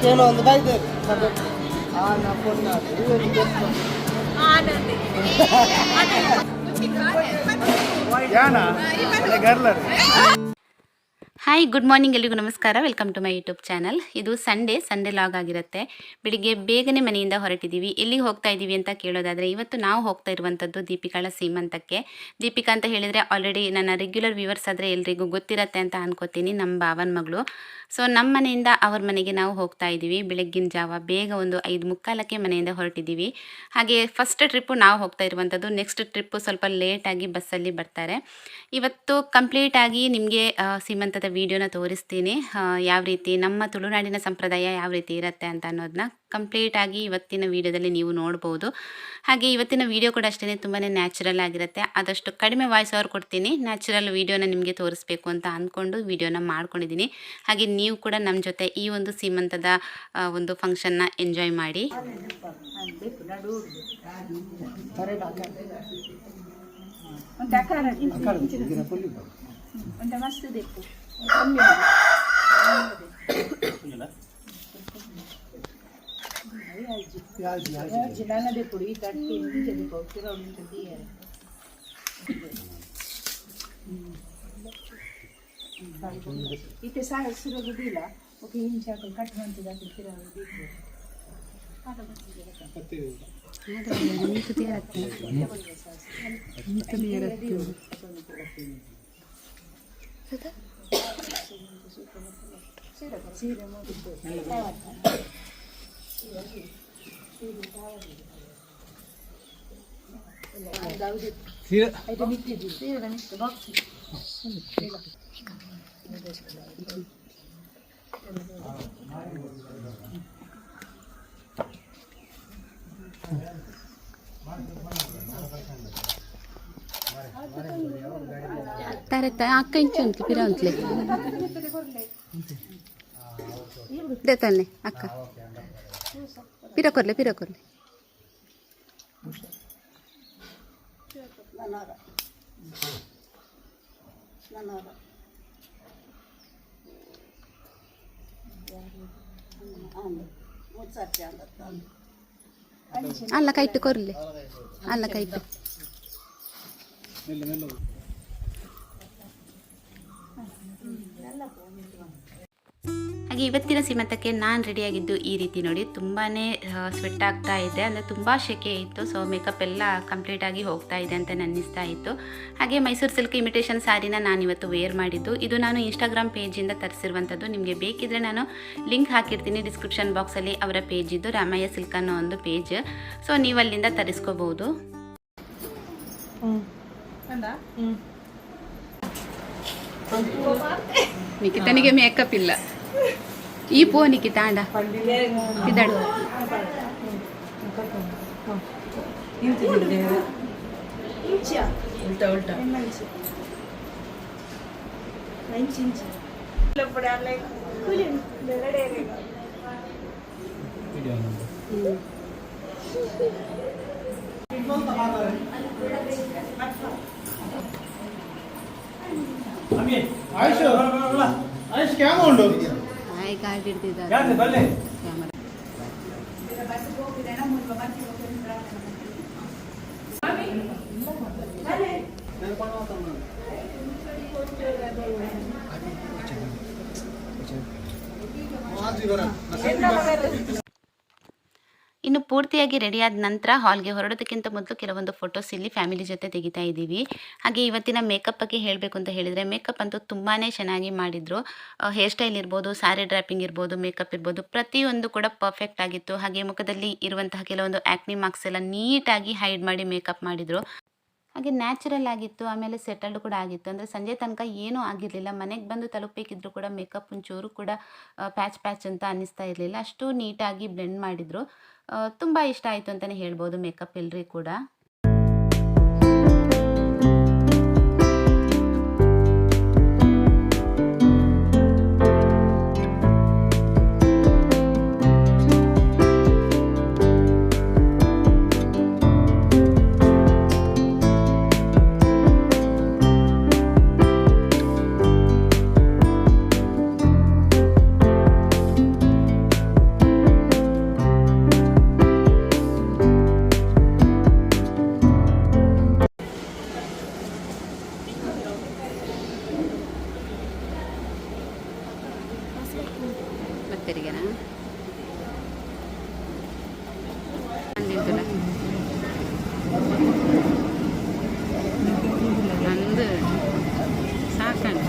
ಏನೋ ಒಂದು ಬಾಯ್ದು hi good morning, ಎಲ್ಲಿಗೂ ನಮಸ್ಕಾರ. Welcome to my YouTube channel. ಇದು ಸಂಡೇ ಲಾಗ್ ಆಗಿರುತ್ತೆ. ಬೆಳಿಗ್ಗೆ ಬೇಗನೆ ಮನೆಯಿಂದ ಹೊರಟಿದ್ದೀವಿ. ಎಲ್ಲಿಗೆ ಹೋಗ್ತಾ ಇದ್ದೀವಿ ಅಂತ ಕೇಳೋದಾದರೆ, ಇವತ್ತು ನಾವು ಹೋಗ್ತಾ ಇರುವಂಥದ್ದು ದೀಪಿಕಾಳ ಸೀಮಂತಕ್ಕೆ. ದೀಪಿಕಾ ಅಂತ ಹೇಳಿದರೆ ಆಲ್ರೆಡಿ ನನ್ನ ರೆಗ್ಯುಲರ್ ವ್ಯೂವರ್ಸ್ ಆದರೆ ಎಲ್ರಿಗೂ ಗೊತ್ತಿರತ್ತೆ ಅಂತ ಅನ್ಕೋತೀನಿ, ನಮ್ಮ ಭಾವನ ಮಗಳು. ಸೊ ನಮ್ಮ ಮನೆಯಿಂದ ಅವ್ರ ಮನೆಗೆ ನಾವು ಹೋಗ್ತಾ ಇದ್ದೀವಿ. ಬೆಳಗ್ಗಿನ ಜಾವ ಬೇಗ ಒಂದು 5:45ಕ್ಕೆ ಮನೆಯಿಂದ ಹೊರಟಿದ್ದೀವಿ. ಹಾಗೆ ಫಸ್ಟ್ ಟ್ರಿಪ್ಪು ನಾವು ಹೋಗ್ತಾ ಇರುವಂಥದ್ದು. ನೆಕ್ಸ್ಟ್ ಟ್ರಿಪ್ಪು ಸ್ವಲ್ಪ ಲೇಟಾಗಿ ಬಸ್ಸಲ್ಲಿ ಬರ್ತಾರೆ. ಇವತ್ತು ಕಂಪ್ಲೀಟಾಗಿ ನಿಮಗೆ ಸೀಮಂತದ ವಿಡಿಯೋನ ತೋರಿಸ್ತೀನಿ. ಯಾವ ರೀತಿ ನಮ್ಮ ತುಳುನಾಡಿನ ಸಂಪ್ರದಾಯ ಯಾವ ರೀತಿ ಇರುತ್ತೆ ಅಂತ ಅನ್ನೋದನ್ನ ಕಂಪ್ಲೀಟಾಗಿ ಇವತ್ತಿನ ವಿಡಿಯೋದಲ್ಲಿ ನೀವು ನೋಡ್ಬೋದು. ಹಾಗೆ ಇವತ್ತಿನ ವಿಡಿಯೋ ಕೂಡ ಅಷ್ಟೇ ತುಂಬಾ ನ್ಯಾಚುರಲ್ ಆಗಿರುತ್ತೆ. ಆದಷ್ಟು ಕಡಿಮೆ ವಾಯ್ಸ್ ಓವರ್ ಕೊಡ್ತೀನಿ. ನ್ಯಾಚುರಲ್ ವಿಡಿಯೋನ ನಿಮಗೆ ತೋರಿಸ್ಬೇಕು ಅಂತ ಅಂದ್ಕೊಂಡು ವಿಡಿಯೋನ ಮಾಡ್ಕೊಂಡಿದ್ದೀನಿ. ಹಾಗೆ ನೀವು ಕೂಡ ನಮ್ಮ ಜೊತೆ ಈ ಒಂದು ಸೀಮಂತದ ಒಂದು ಫಂಕ್ಷನ್ನ ಎಂಜಾಯ್ ಮಾಡಿ. इथे सुरू दिला ओके हिंच्या कट म्हणते ತಾರತ್ತ ಅಕ್ಕ ಇಂಚು ಉಂಟು ಪಿರ ಉಂಟ್ಲೆ ದೇತಾನೆ ಅಕ್ಕ ಪಿರ ಕೊರ್ಲೆ ಅಲ್ಲ ಕೈಟ್ಟು ಕೊರ್ಲೆ ಅಲ್ಲ ಕೈಟ್ಟು ಹಾಗೆ ಇವತ್ತಿನ ಸೀಮಂತಕ್ಕೆ ನಾನು ರೆಡಿಯಾಗಿದ್ದು ಈ ರೀತಿ ನೋಡಿ. ತುಂಬಾ ಸ್ವೆಟ್ ಆಗ್ತಾ ಇದೆ, ಅಂದರೆ ತುಂಬ ಸೆಕೆ ಇತ್ತು. ಸೊ ಮೇಕಪ್ ಎಲ್ಲ ಕಂಪ್ಲೀಟಾಗಿ ಹೋಗ್ತಾ ಇದೆ ಅಂತ ಅನ್ನಿಸ್ತಾ ಇತ್ತು. ಹಾಗೆ ಮೈಸೂರು ಸಿಲ್ಕ್ ಇಮಿಟೇಷನ್ ಸ್ಯಾರಿನ ನಾನು ಇವತ್ತು ವೇರ್ ಮಾಡಿದ್ದು. ಇದು ನಾನು ಇನ್ಸ್ಟಾಗ್ರಾಮ್ ಪೇಜಿಂದ ತರಿಸಿರುವಂಥದ್ದು. ನಿಮಗೆ ಬೇಕಿದ್ರೆ ನಾನು ಲಿಂಕ್ ಹಾಕಿರ್ತೀನಿ ಡಿಸ್ಕ್ರಿಪ್ಷನ್ ಬಾಕ್ಸಲ್ಲಿ. ಅವರ ಪೇಜ್ ಇದ್ದು ರಾಮಯ್ಯ ಸಿಲ್ಕ್ ಅನ್ನೋ ಒಂದು ಪೇಜ್. ಸೊ ನೀವು ಅಲ್ಲಿಂದ ತರಿಸ್ಕೋಬಹುದು. ನಿಖಿತನಿಗೆ ಮೇಕಪ್ ಇಲ್ಲ. ಈ ಪೋ ನಿಖಿತ ಅಂಡ ಇದ್ದಾಡು ಆಯುಷ್ ಕ್ಯಾಮ ಉಂಟು ಕಾರ್ಡ್ ಹಿಡ್ದಿದ್ದಾರೆ. ಇನ್ನು ಪೂರ್ತಿಯಾಗಿ ರೆಡಿಯಾದ ನಂತರ ಹಾಲ್ಗೆ ಹೊರಡೋದಕ್ಕಿಂತ ಮೊದಲು ಕೆಲವೊಂದು ಫೋಟೋಸ್ ಇಲ್ಲಿ ಫ್ಯಾಮಿಲಿ ಜೊತೆ ತೆಗಿತಾ ಇದ್ದೀವಿ. ಹಾಗೆ ಇವತ್ತಿನ ಮೇಕಪ್ ಬಗ್ಗೆ ಹೇಳಬೇಕು ಅಂತ ಹೇಳಿದರೆ, ಮೇಕಪ್ ಅಂತೂ ತುಂಬಾ ಚೆನ್ನಾಗಿ ಮಾಡಿದರು. ಹೇರ್ ಸ್ಟೈಲ್ ಇರ್ಬೋದು, ಸ್ಯಾರಿ ಡ್ರಾಪಿಂಗ್ ಇರ್ಬೋದು, ಮೇಕಪ್ ಇರ್ಬೋದು, ಪ್ರತಿಯೊಂದು ಕೂಡ ಪರ್ಫೆಕ್ಟ್ ಆಗಿತ್ತು. ಹಾಗೆ ಮುಖದಲ್ಲಿ ಇರುವಂತಹ ಕೆಲವೊಂದು ಆ್ಯಕ್ನಿ ಮಾರ್ಕ್ಸ್ ಎಲ್ಲ ನೀಟಾಗಿ ಹೈಡ್ ಮಾಡಿ ಮೇಕಪ್ ಮಾಡಿದರು. ಹಾಗೆ ನ್ಯಾಚುರಲ್ ಆಗಿತ್ತು. ಆಮೇಲೆ ಸೆಟಲ್ಡ್ ಕೂಡ ಆಗಿತ್ತು. ಅಂದರೆ ಸಂಜೆ ತನಕ ಏನೂ ಆಗಿರಲಿಲ್ಲ. ಮನೆಗೆ ಬಂದು ತಲುಪಬೇಕಿದ್ರು ಕೂಡ ಮೇಕಪ್ ಒಂಚೂರು ಕೂಡ ಪ್ಯಾಚ್ ಅಂತ ಅನ್ನಿಸ್ತಾ ಇರಲಿಲ್ಲ. ಅಷ್ಟು ನೀಟಾಗಿ ಬ್ಲೆಂಡ್ ಮಾಡಿದರು. ತುಂಬ ಇಷ್ಟ ಆಯಿತು ಅಂತಲೇ ಹೇಳ್ಬೋದು ಮೇಕಪ್ ಎಲ್ರಿಗೂ ಕೂಡ. ನಂದು ಸಾಕಂತ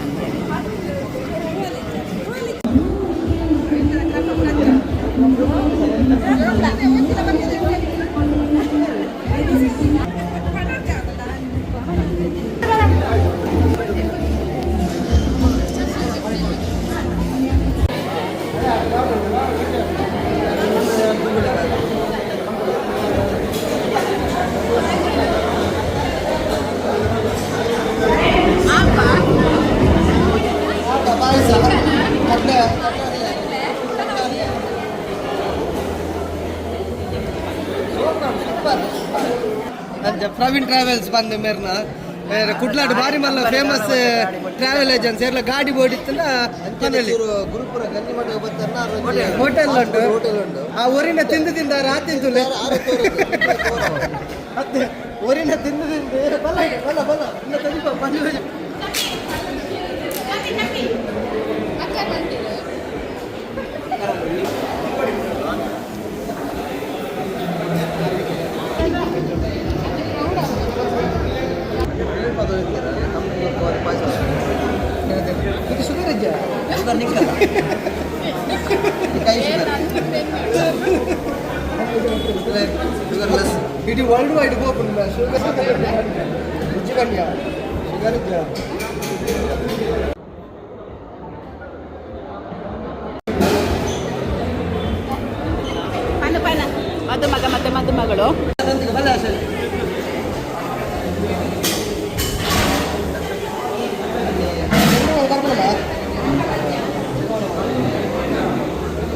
ಪ್ರವೀಣ್ ಟ್ರಾವೆಲ್ಸ್ ಬಂದ ಮೇರ್ನ ಕುಡ್ಲಾಡ್ ಬಾರಿ ಮಲ್ಲ ಫೇಮಸ್ ಟ್ರಾವೆಲ್ ಏಜೆನ್ಸಿ ಎಲ್ಲ ಗಾಡಿ ಓಡಿತ್ತಲ್ಲ ಮನೇಲಿ ಗುರುಪುರ ಗಂಜಿಮಠ ಹೋಟೆಲ್ ಉಂಟು ಆ ಊರಿನ ತಿಂದ ರಾತ್ರಿ ಮತ್ತೆ ಊರಿನ ತಿಂದು ಬಲ ಬಲ ಬಲ ಇನ್ನ ತೆಗಿಪ ಬಂದು ಇಡೀ ವರ್ಲ್ಡ್ ವೈಡ್ ಹೋಗ್ಬಿಟ್ಟು ಶುಗರ್ ರುಚಿಕನ್ಯ ಶುಗರ್ ಮಗಳು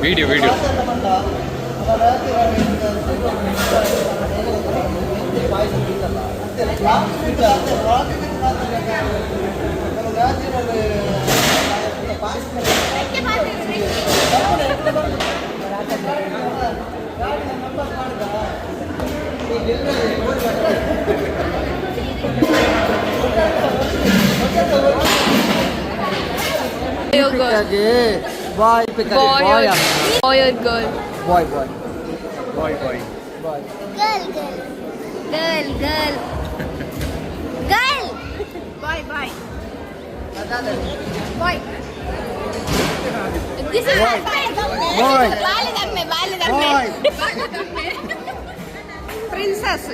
video Boy or girl? Boy. Girl. Boy. This is Boy. Boy. Princess.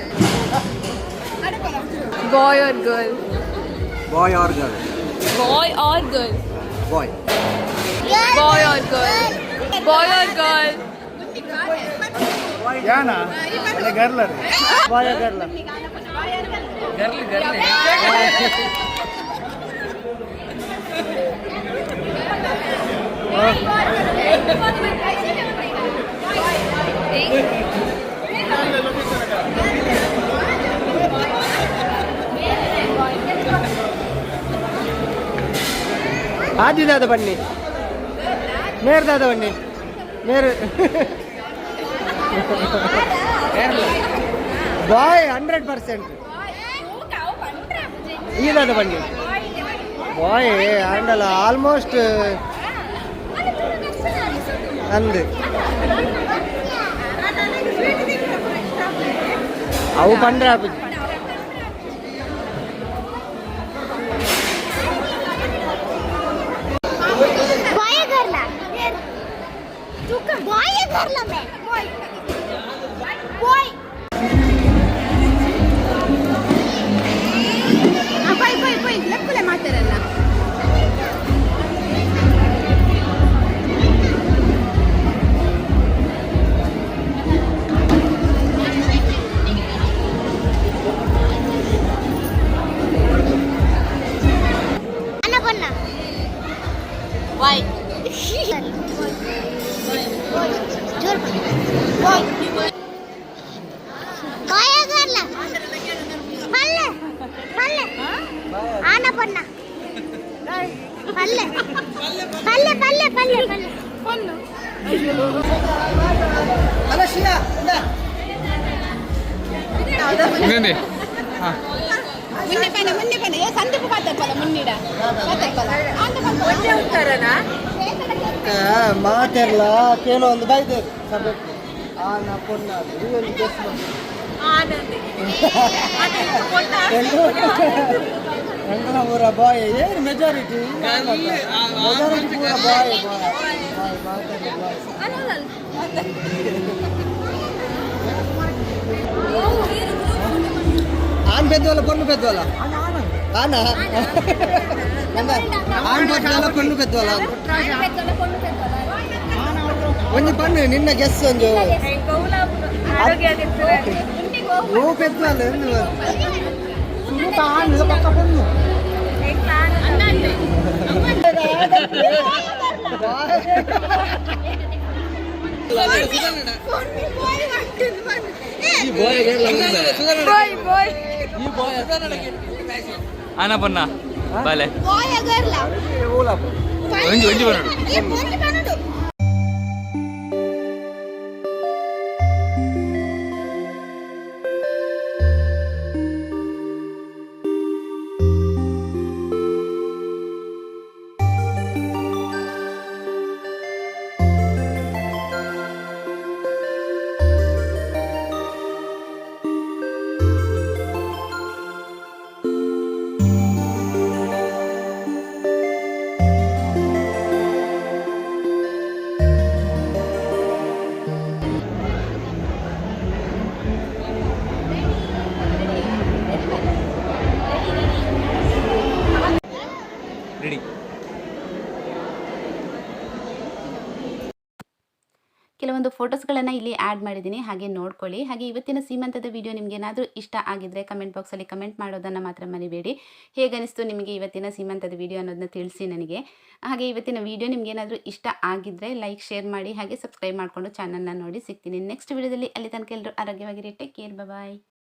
Boy or girl? Boy or girl? Boy or girl? Boy. Boy or girl? Boy or girl? ಯಾನಾ ಗರ್ಲರ್ Boy or girl? आदि दादा बन्नी मेर दादा बन्नी मेर boy 100% ये दादा बन्नी boy handle almost अंद अವು पंद्रह ಮಾತಾರಲ್ಲ ಇನ್ನೊಂದೇ ಮುನ್ನೆ ಪನ ಸಂದೀಪ ಪಾತಪ್ಪಲ್ಲ ಮುನ್ನಿಡ ಮಾತೆರ್ಲ ಕೇಳೋ ಒಂದು ಬೈದೆ ಸಬ್ಜೆಕ್ಟ್ ಆ ನಾ ಪೊನ್ನ ಒಂದು ಗೆಸ್ ಎಂಕಲ ಪೂರ ಬಾಯ್ ಏನು ಮೆಜಾರಿಟಿ ಮೆಜಾರಿಟಿ ಪೂರ ಬಾಯ್ ಆನ್ ಪೆದ್ದವಲ್ಲ ಪೊಣ್ಣು ಪೆದ್ದವಲ್ಲ ಆನ ಆನ್ ಪೆದ್ದವಲ್ಲ ಪೊಣ್ಣು ಪೆದ್ದವಲ್ಲ ಒಂದು ಪಣ್ಣು ನಿನ್ನ ಗೆಸ್ ಒಂದು ಓ ಪೆದ್ದವಲ್ಲ ಆನ್ ಪಕ್ಕ ಪೊಣ್ಣು ಆನ ಪೊನ್ನ ಬಾಲೆ ಒಂಜಿ ಒಂಜಿ ಬರೋಡು ರೆಡಿ. ಕೆಲವೊಂದು ಫೋಟೋಸ್ಗಳನ್ನು ಇಲ್ಲಿ ಆ್ಯಡ್ ಮಾಡಿದ್ದೀನಿ, ಹಾಗೆ ನೋಡ್ಕೊಳ್ಳಿ. ಹಾಗೆ ಇವತ್ತಿನ ಸೀಮಂತದ ವಿಡಿಯೋ ನಿಮಗೆ ಏನಾದರೂ ಇಷ್ಟ ಆಗಿದ್ದರೆ ಕಮೆಂಟ್ ಬಾಕ್ಸಲ್ಲಿ ಕಮೆಂಟ್ ಮಾಡೋದನ್ನು ಮಾತ್ರ ಮರಿಬೇಡಿ. ಹೇಗನಿಸ್ತು ನಿಮಗೆ ಇವತ್ತಿನ ಸೀಮಂತದ ವಿಡಿಯೋ ಅನ್ನೋದನ್ನ ತಿಳಿಸಿ ನನಗೆ. ಹಾಗೆ ಇವತ್ತಿನ ವಿಡಿಯೋ ನಿಮ್ಗೆ ಏನಾದರೂ ಇಷ್ಟ ಆಗಿದ್ದರೆ ಲೈಕ್ ಶೇರ್ ಮಾಡಿ, ಹಾಗೆ ಸಬ್ಸ್ಕ್ರೈಬ್ ಮಾಡಿಕೊಂಡು ಚಾನಲ್ನ ನೋಡಿ. ಸಿಗ್ತೀನಿ ನೆಕ್ಸ್ಟ್ ವಿಡಿಯೋದಲ್ಲಿ. ಅಲ್ಲಿ ತನಕ ಎಲ್ಲರೂ ಆರೋಗ್ಯವಾಗಿರಿ. Take care. ಬಾಯ್.